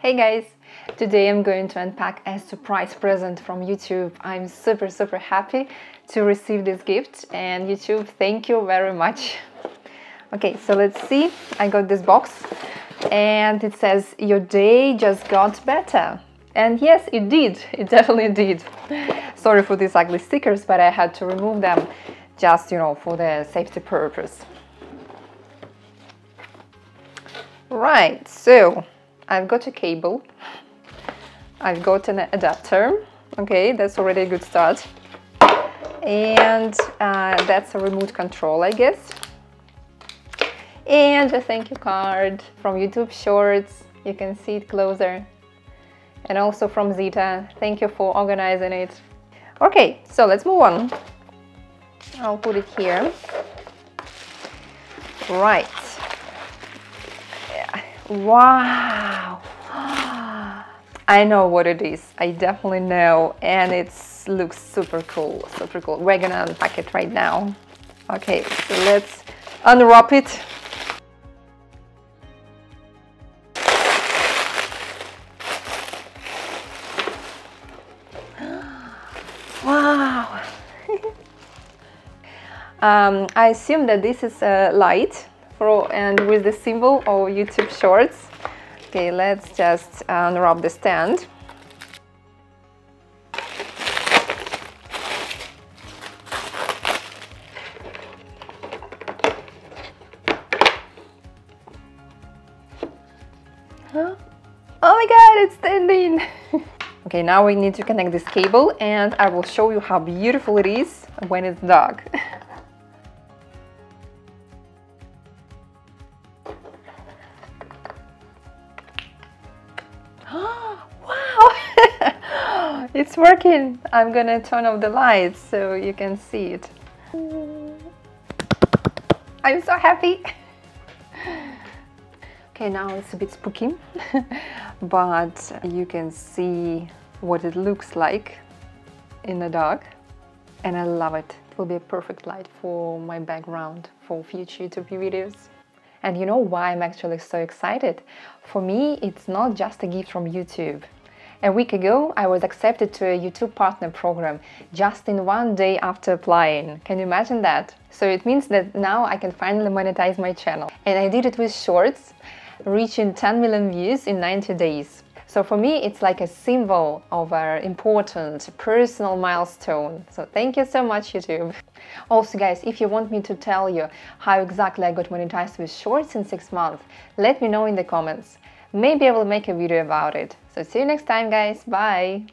Hey guys! Today I'm going to unpack a surprise present from YouTube. I'm super happy to receive this gift, and YouTube, thank you very much. Okay, so let's see. I got this box and it says your day just got better. And yes, it did. It definitely did. Sorry for these ugly stickers, but I had to remove them just, for the safety purpose. Right, so I've got a cable, I've got an adapter, okay, that's already a good start, and that's a remote control, I guess, and a thank you card from YouTube Shorts, you can see it closer, and also from Zita, thank you for organizing it. Okay, so let's move on. I'll put it here. Right. Wow, I know what it is. I definitely know, and it looks super cool, super cool. We're gonna unpack it right now. Okay, so let's unwrap it. Wow. I assume that this is a light. And with the symbol of YouTube Shorts. Okay, let's just unwrap the stand. Huh? Oh my god, it's standing! Okay, now we need to connect this cable, and I will show you how beautiful it is when it's dark. Wow! It's working! I'm gonna turn off the lights so you can see it. I'm so happy! Okay, now it's a bit spooky, but you can see what it looks like in the dark, and I love it. It will be a perfect light for my background for future YouTube videos. And you know why I'm actually so excited? For me, it's not just a gift from YouTube. A week ago, I was accepted to a YouTube partner program just in one day after applying. Can you imagine that? So it means that now I can finally monetize my channel. And I did it with Shorts, reaching 10 million views in 90 days. So for me, it's like a symbol of an important personal milestone. So thank you so much, YouTube. Also, guys, if you want me to tell you how exactly I got monetized with Shorts in 6 months, let me know in the comments. Maybe I will make a video about it. So see you next time, guys. Bye!